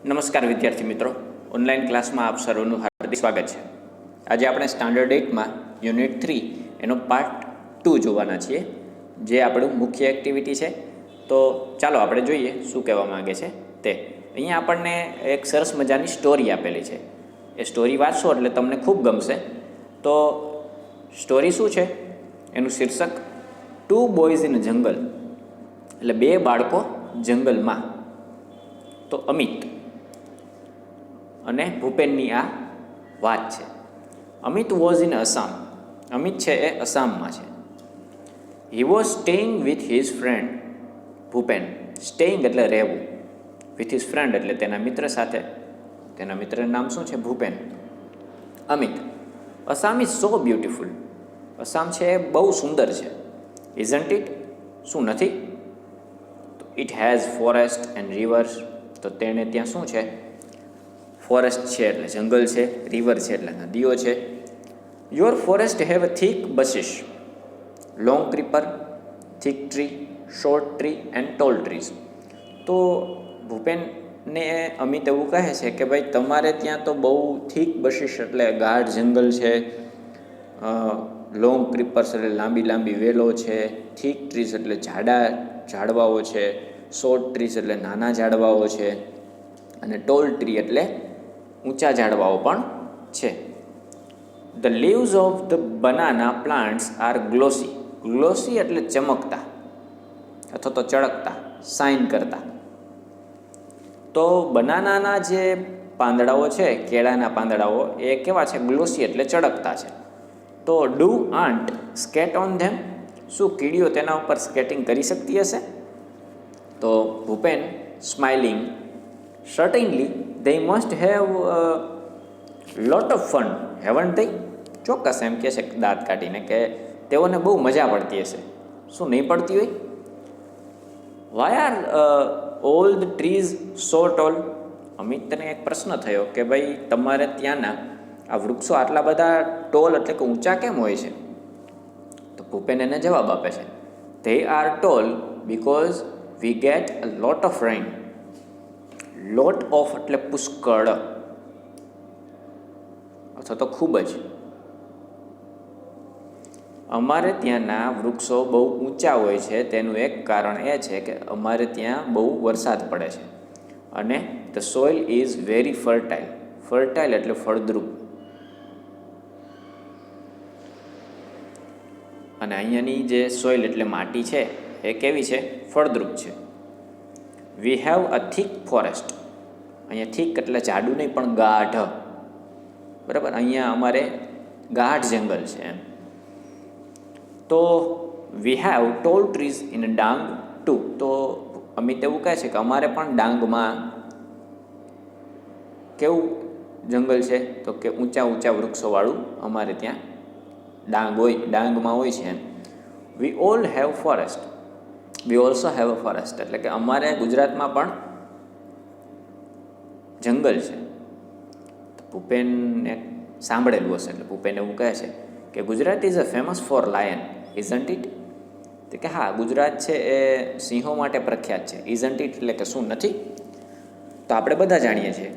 નમસ્કાર વિદ્યાર્થી મિત્રો, ઓનલાઈન ક્લાસમાં આપ સર્વનું હાર્દિક સ્વાગત છે. આજે આપણે સ્ટાન્ડર્ડ 8માં યુનિટ 3 એનો પાર્ટ 2 જોવાના છીએ, જે આપણું મુખ્ય એક્ટિવિટી છે. તો ચાલો આપણે જોઈએ શું કહેવા માગે છે તે. અહીંયા આપણને એક સરસ મજાની સ્ટોરી આપેલી છે. એ સ્ટોરી વાંચશો એટલે તમને ખૂબ ગમશે. તો સ્ટોરી શું છે? એનું શીર્ષક 2 બોયઝ ઇન જંગલ, એટલે 2 બાળકો જંગલમાં. તો અમિત અને ભૂપેનની આ વાત છે. Amit was in Assam. અમિત છે એ અસામમાં છે. He was staying with his friend Bhupen. Staying એટલે રહેવું, વિથ હિઝ ફ્રેન્ડ એટલે તેના મિત્ર સાથે. તેના મિત્રનું નામ શું છે? Bhupen. Amit: Assam is so beautiful. Assam છે એ બહુ સુંદર છે. Isn't it? શું નથી? તો it has forest and reverse. તો તેને ત્યાં શું છે? ફોરેસ્ટ છે એટલે જંગલ છે, રિવર છે એટલે નદીઓ છે. Your forest have a thick bushes, long creeper, thick tree, short tree and tall trees. તો ભૂપેનને અમિત એવું કહે છે કે ભાઈ તમારે ત્યાં તો બહુ થીક બશિશ એટલે ગાઢ જંગલ છે, લોંગ ક્રીપર્સ એટલે લાંબી લાંબી વેલો છે, થીક ટ્રીઝ એટલે જાડા ઝાડવાઓ છે, શોર્ટ ટ્રીઝ એટલે નાના ઝાડવાઓ છે, અને ટોલ ટ્રી એટલે ઊંચા ઝાડવાઓ પણ છે. The leaves of the banana plants are glossy. Glossy એટલે ચમકતા અથવા તો ચળકતા, શાઇન કરતા. તો બનાનાના જે પાંદડાઓ છે, કેળાના પાંદડાઓ, એ કેવા છે? ગ્લોસી એટલે ચળકતા છે. તો do ants skate on them. શું કીડીઓ તેના ઉપર સ્કેટિંગ કરી શકતી હશે? તો Bhupen smiling: certainly they must have a lot of fun, haven't they? ચોક્કસ એમ કહે છે દાંત કાઢીને કે તેઓને બહુ મજા પડતી હશે. શું નહીં પડતી હોય? why are all the trees so tall? અમિતને એક પ્રશ્ન થયો કે ભાઈ તમારે ત્યાંના આ વૃક્ષો આટલા બધા ટોલ એટલે કે ઊંચા કેમ હોય છે? તો ભૂપેન એને જવાબ આપે છે, they are tall because we get a lot of rain. Lot of એટલે પુષ્કળ અથવા તો ખૂબ જ. અમારે ત્યાંના વૃક્ષો બહુ ઊંચા હોય છે તેનું એક કારણ એ છે કે અમારે ત્યાં બહુ વરસાદ પડે છે. અને the soil is very fertile. Fertile એટલે ફળદ્રુપ. અને અહીંયાની જે સોઇલ એટલે માટી છે એ કેવી છે? ફળદ્રુપ છે. વી હેવ અ થીક ફોરેસ્ટ. અહીંયા થીક એટલે જાડું નહીં પણ ગાઢ, બરાબર. અહીંયા અમારે ગાઢ જંગલ છે એમ. તો we have tall trees in Dang too. તો અમિત એવું કહે છે કે અમારે પણ ડાંગમાં કેવું જંગલ છે? તો કે ઊંચા ઊંચા વૃક્ષોવાળું અમારે ત્યાં ડાંગમાં હોય છે એમ. We all have forest. We also have a forest એટલે કે અમારે ગુજરાતમાં પણ જંગલ છે. ભૂપેનને સાંભળેલું હશે એટલે ભૂપેન એવું કહે છે કે Gujarat is a famous for lion, isn't it? તો કે હા, ગુજરાત છે એ સિંહો માટે પ્રખ્યાત છે. ઇઝન્ટ ઇટ એટલે કે શું નથી? તો આપણે બધા જાણીએ છીએ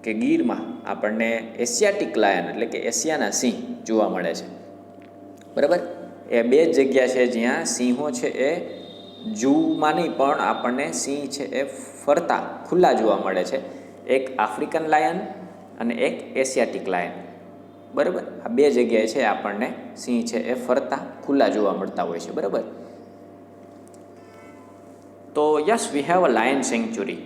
કે ગીરમાં આપણને એશિયાટિક લાયન એટલે કે એશિયાના સિંહ જોવા મળે છે, બરાબર. એ 2 જ જગ્યા છે જ્યાં સિંહો છે એ ઝૂમાં નહીં પણ આપણને સિંહ છે એ ફરતા ખુલ્લા જોવા મળે છે. એક આફ્રિકન લાયન અને એક એશિયાટિક લાયન, બરાબર. આ 2 જગ્યાએ છે આપણને સિંહ છે એ ફરતા ખુલ્લા જોવા મળતા હોય છે, બરાબર. તો yes, we have a lion sanctuary.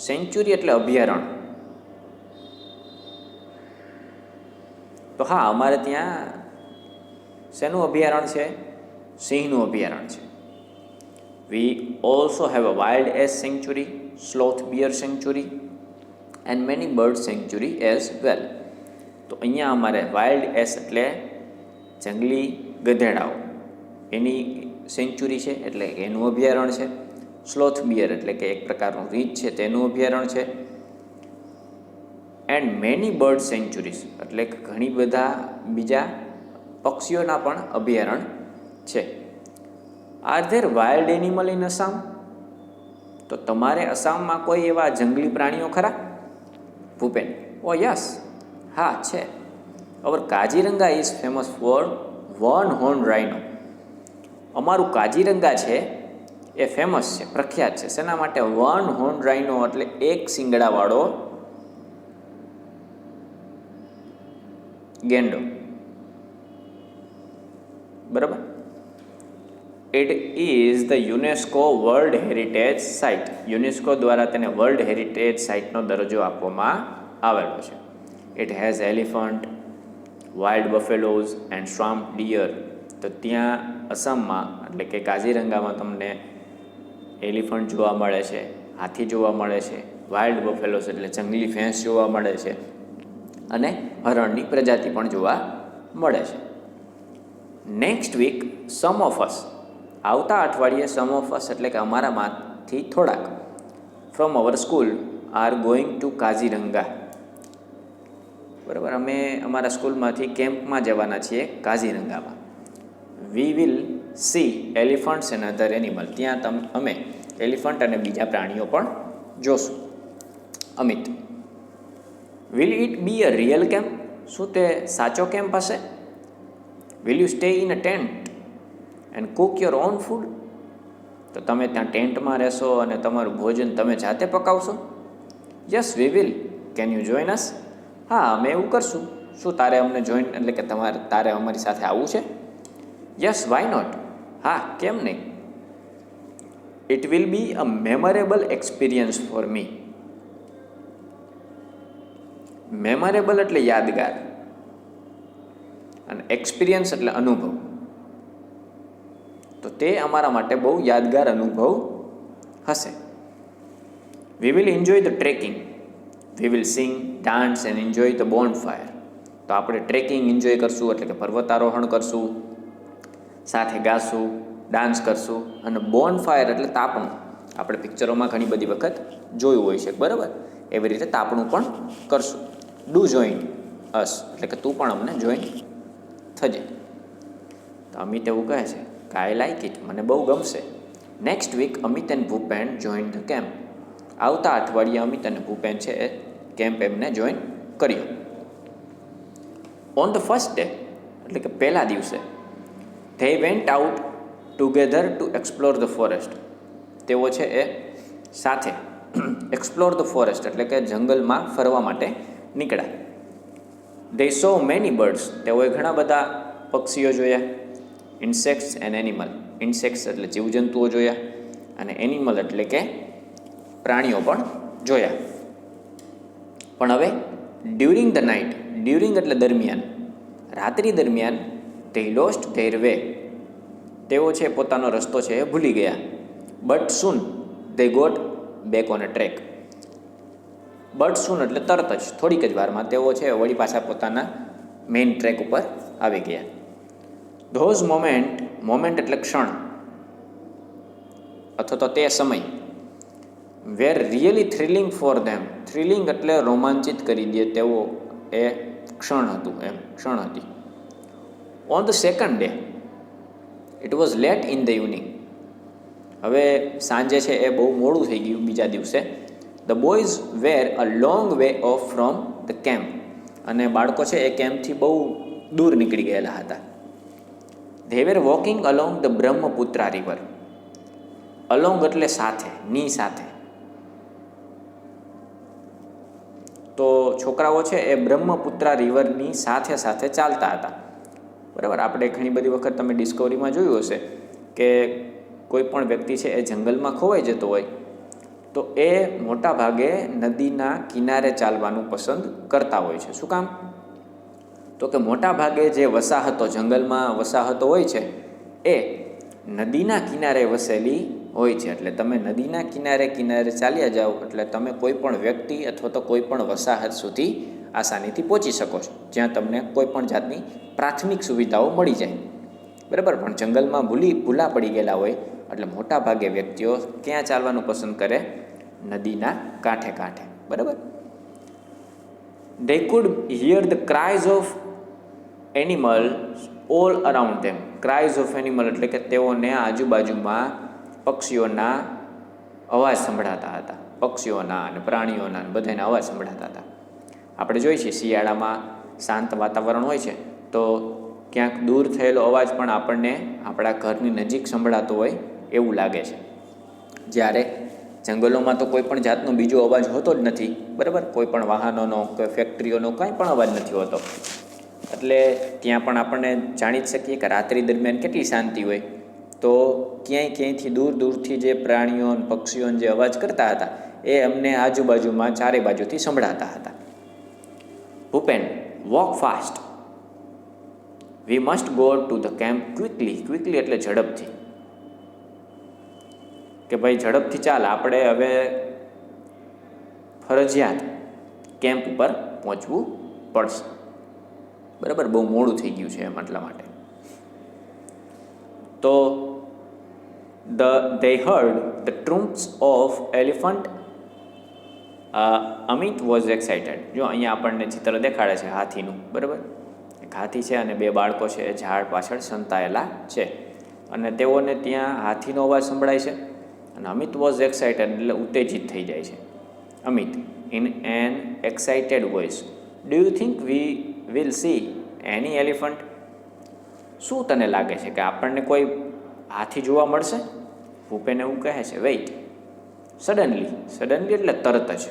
Sanctuary એટલે અભયારણ્ય. તો હા, અમારે ત્યાં શેનું અભયારણ્ય છે? સિંહનું અભયારણ્ય છે. We also have a wild ass sanctuary, sloth bear sanctuary and many bird sanctuary as well. તો અહીંયા અમારે વાઇલ્ડ એસ એટલે જંગલી ગધેડાઓ, એની સેન્ચ્યુરી છે એટલે એનું અભયારણ્ય છે. સ્લોથ બિયર એટલે કે એક પ્રકારનું રીંછ છે તેનું અભયારણ્ય છે. એન્ડ મેની બર્ડ સેન્ચ્યુરીઝ એટલે ઘણી બધા બીજા પક્ષીઓના પણ અભયારણ્ય છે. Are there wild animal in Assam? તો તમારે આસામમાં કોઈ એવા જંગલી પ્રાણીઓ ખરા? ભૂપેન: ઓ યસ, હા છે. Our Kaziranga is famous for one horn rhino. અમારું કાજીરંગા છે એ ફેમસ છે, પ્રખ્યાત છે. શેના માટે? વન હોર્ન રાઇનો એટલે એક શિંગડાવાળો ગેંડો. બરાબર. It is the UNESCO world heritage site. UNESCO દ્વારા તેને વર્લ્ડ હેરિટેજ સાઇટનો દરજ્જો આપવામાં આવેલો છે. It has elephant, wild buffaloes and swamp deer. તો ત્યાં અસમમાં એટલે કે કાઝીરંગામાં તમને એલિફન્ટ જોવા મળે છે, હાથી જોવા મળે છે, વાઇલ્ડ બફેલોઝ એટલે જંગલી ભેંસ જોવા મળે છે, અને હરણની પ્રજાતિ પણ જોવા મળે છે. Next week some of us. આવતા અઠવાડિયે સમ ઓફ અસ એટલે કે અમારામાંથી થોડાક from our school are going to Kaziranga. બરાબર. અમે અમારા સ્કૂલમાંથી કેમ્પમાં જવાના છીએ કાઝીરંગામાં. We will see elephants and other animal. ત્યાં અમે એલિફન્ટ અને બીજા પ્રાણીઓ પણ જોશું. Amit: will it be a real camp? શું તે સાચો કેમ્પ હશે? Will you stay in a tent and cook your on food? તો તમે ત્યાં ટેન્ટમાં રહેશો અને તમારું ભોજન તમે જાતે પકાવશો? Yes we will. Can you join us? હા, અમે એવું કરશું. શું તારે અમને જોઈન એટલે કે તારે અમારી સાથે આવવું છે? Yes, why not. હા, કેમ નહીં? It will be a memorable experience for me. Memorable એટલે યાદગાર, અને એક્સપિરિયન્સ એટલે અનુભવ. તો તે અમારા માટે બહુ યાદગાર અનુભવ હશે. We will enjoy the trekking. We will sing, dance and enjoy the bonfire. તો આપણે ટ્રેકિંગ એન્જોય કરશું એટલે કે પર્વતારોહણ કરશું, સાથે ગાશું, ડાન્સ કરશું, અને બોન ફાયર એટલે તાપણું. આપણે પિક્ચરોમાં ઘણી બધી વખત જોયું હોય છે, બરાબર? એવી રીતે તાપણું પણ કરશું. ડુ જોઈન અસ એટલે કે તું પણ અમને જોઈન થજે. તો અમિત એવું કહે છે કે આઈ લાઇક ઇટ, મને બહુ ગમશે. Next week Amit and Bhupen join the camp. આવતા અઠવાડિયે અમિત અને ભૂપેન છે એ કેમ્પ એમને જોઈન કર્યો. ઓન ધ ફર્સ્ટ ડે એટલે કે પહેલા દિવસે they went out together to explore the forest. તેઓ છે એ સાથે એક્સપ્લોર ધ ફોરેસ્ટ એટલે કે જંગલમાં ફરવા માટે નીકળ્યા. They so many birds. તેઓએ ઘણા બધા પક્ષીઓ જોયા. Insects and animal. ઇન્સેક્ટ્સ એટલે જીવજંતુઓ જોયા, અને એનિમલ એટલે કે પ્રાણીઓ પણ જોયા. પણ હવે ડ્યુરિંગ ધ નાઇટ. ડ્યુરિંગ એટલે દરમિયાન, રાત્રિ દરમિયાન ધે લોસ્ટ ધેર વે. તેઓ છે પોતાનો રસ્તો છે એ ભૂલી ગયા. But soon they got back on a track. But soon એટલે તરત જ, થોડીક જ વારમાં તેઓ છે વળી પાછા પોતાના મેઇન ટ્રેક ઉપર આવી ગયા. ધોઝ મોમેન્ટ એટલે ક્ષણ અથવા તો તે સમય. Were really thrilling for them. Thrilling એટલે રોમાંચિત કરી દે તેવો એ ક્ષણ હતું, એમ ક્ષણ હતી. On the second day it was late in the evening. હવે સાંજે છે એ બહુ મોડું થઈ ગયું બીજા દિવસે. The boys were a long way off from the camp. અને બાળકો છે એ કેમ્પથી બહુ દૂર નીકળી ગયેલા હતા. They were walking along the Brahmaputra river. Along એટલે સાથે, ની સાથે. તો છોકરાઓ છે એ બ્રહ્મપુત્રા રિવરની સાથે સાથે ચાલતા હતા. બરાબર. આપણે ઘણી બધી વખત તમે ડિસ્કવરીમાં જોયું હશે કે કોઈ પણ વ્યક્તિ છે એ જંગલમાં ખોવાઈ જતો હોય તો એ મોટા ભાગે નદીના કિનારે ચાલવાનું પસંદ કરતા હોય છે. શું કામ? તો કે મોટા ભાગે જે વસાહતો, જંગલમાં વસાહતો હોય છે એ નદીના કિનારે વસેલી હોય છે. એટલે તમે નદીના કિનારે ચાલ્યા જાઓ એટલે તમે કોઈ પણ વ્યક્તિ અથવા તો કોઈ પણ વસાહત સુધી આસાનીથી પહોંચી શકો છો, જ્યાં તમને કોઈ પણ જાતની પ્રાથમિક સુવિધાઓ મળી જાય. બરાબર. પણ જંગલમાં ભૂલા પડી ગયેલા હોય એટલે મોટા ભાગે વ્યક્તિઓ ક્યાં ચાલવાનું પસંદ કરે? નદીના કાંઠે કાંઠે. બરાબર. They could hear the cries of animals all around them. Cries of animal એટલે કે તેઓને આજુબાજુમાં પક્ષીઓના અવાજ સંભળાતા હતા. પક્ષીઓના અને પ્રાણીઓના બધાના અવાજ સંભળાતા હતા. આપણે જોઈએ છીએ શિયાળામાં શાંત વાતાવરણ હોય છે તો ક્યાંક દૂર થયેલો અવાજ પણ આપણને આપણા ઘરની નજીક સંભળાતો હોય એવું લાગે છે. જ્યારે જંગલોમાં તો કોઈ પણ જાતનો બીજો અવાજ હોતો જ નથી, બરાબર, કોઈ પણ વાહનોનો કે ફેક્ટરીઓનો કાંઈ પણ અવાજ નથી હોતો. એટલે ત્યાં પણ આપણને જાણી જ શકીએ કે રાત્રિ દરમિયાન કેટલી શાંતિ હોય. તો ક્યાંયથી દૂરથી જે પ્રાણીઓ પક્ષીઓ જે અવાજ કરતા હતા એ અમને આજુબાજુમાં ચારે બાજુથી સંભળાતા હતા. Bhupen, walk fast, we must go to the camp quickly. Quickly એટલે ઝડપથી, કે ભાઈ ઝડપથી ચાલ, આપણે હવે ફરજિયાત કેમ્પ ઉપર પહોંચવું પડશે. બરાબર, બહુ મોડું થઈ ગયું છે એમ, એટલા માટે. તો they heard the trumps of elephant. Amit was excited. જો અહીંયા આપણને ચિત્ર દેખાડે છે હાથીનું, બરાબર. એક હાથી છે અને બે બાળકો છે એ ઝાડ પાછળ સંતાયેલા છે અને તેઓને ત્યાં હાથીનો અવાજ સંભળાય છે અને અમિત વોઝ એક્સાઇટેડ એટલે ઉત્તેજિત થઈ જાય છે. Amit, in an excited voice, do you think we will C any elephant? શું તને લાગે છે કે આપણને કોઈ હાથી જોવા મળશે? ભૂપેન એવું કહે છે. Weight, suddenly. સડનલી એટલે તરત જ.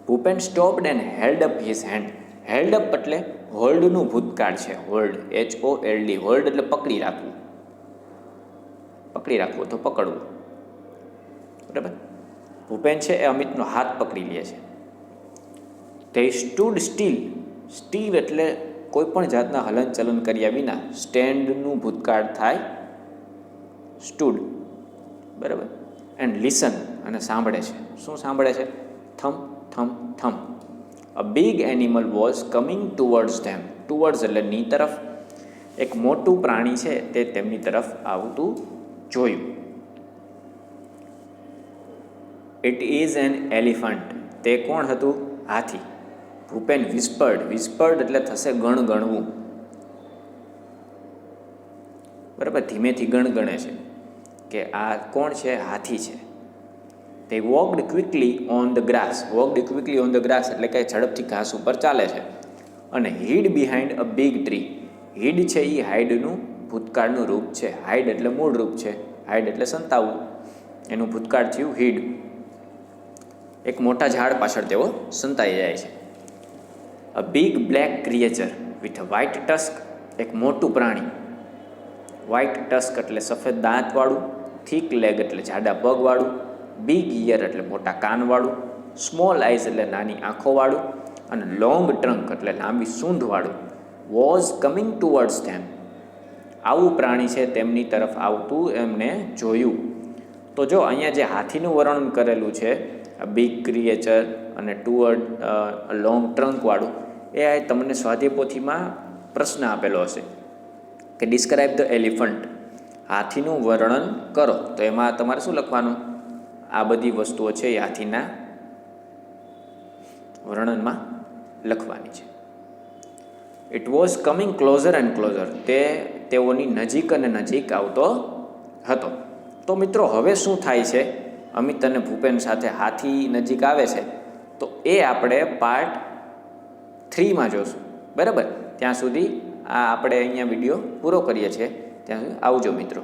Bhupen stopped and held up his hand. Held up એટલે હોલ્ડનું ભૂતકાળ છે. Hold, HOLD. હોલ્ડ એટલે પકડી રાખવું. પકડી રાખવું તો પકડવું, બરાબર. ભૂપેન છે એ અમિતનો હાથ પકડી લે છે. તે સ્ટૂડ સ્ટીલ. સ્ટીલ એટલે કોઈ પણ જાતના હલનચલન કર્યા વિના સ્ટેન્ડનું ભૂતકાળ થાય સ્ટૂડ, બરાબર. એન્ડ લિસન, અને સાંભળે છે. શું સાંભળે છે? થમ થમ થમ. A big animal was coming towards them. Towards એટલે ની તરફ. એક મોટું પ્રાણી છે તે તેમની તરફ આવતું જોયું. It is an elephant. તે કોણ હતું? હાથી. ભૂપેન વિસ્પર્ડ. વિસ્પર્ડ એટલે થશે ગણગણવું, બરાબર. ધીમેથી ગણગણે છે કે આ કોણ છે? હાથી છે. તે walked quickly on the grass. Walked quickly on the grass એટલે કે ઝડપથી ઘાસ ઉપર ચાલે છે. અને hid behind a big tree. Hid છે એ હાઇડનું ભૂતકાળનું રૂપ છે. હાઇડ એટલે મૂળ રૂપ છે. હાઇડ એટલે સંતાવવું. એનું ભૂતકાળ થયું હિડ. એક મોટા ઝાડ પાછળ તેઓ સંતાઈ જાય છે. A big black creature with a white tusk. એક મોટું પ્રાણી. વ્હાઇટ ટસ્ક એટલે સફેદ દાંતવાળું. થીક લેગ એટલે જાડા પગવાળું. બિગ ઇયર એટલે મોટા કાનવાળું. સ્મોલ આઈઝ એટલે નાની આંખોવાળું. અને લોંગ ટ્રંક એટલે લાંબી સૂંઢવાળું. વોઝ કમિંગ ટુવર્ડ્સ ધેમ. આવું પ્રાણી છે તેમની તરફ આવતું એમને જોયું. તો જો અહીંયા જે હાથીનું વર્ણન કરેલું છે, બિગ ક્રિએચર અને ટુવર્ડ લોંગ ટ્રંકવાળું, એ તમને સ્વાધ્યાય પોથીમાં પ્રશ્ન આપેલો હશે કે ડિસ્ક્રાઇબ ધ એલિફન્ટ. હાથીનું વર્ણન કરો. તો એમાં તમારે શું લખવાનું? આ બધી વસ્તુઓ છે એ હાથીના વર્ણનમાં લખવાની છે. It was coming closure and closure. તે તેઓની નજીક અને નજીક આવતો હતો. તો મિત્રો, હવે શું થાય છે? અમિત અને ભૂપેન સાથે હાથી નજીક આવે છે તો એ આપણે પાર્ટ 3માં જોશું, બરાબર. ત્યાં સુધી આ આપણે અહીંયા વિડીયો પૂરો કરીએ છીએ. ત્યાં સુધી આવજો મિત્રો.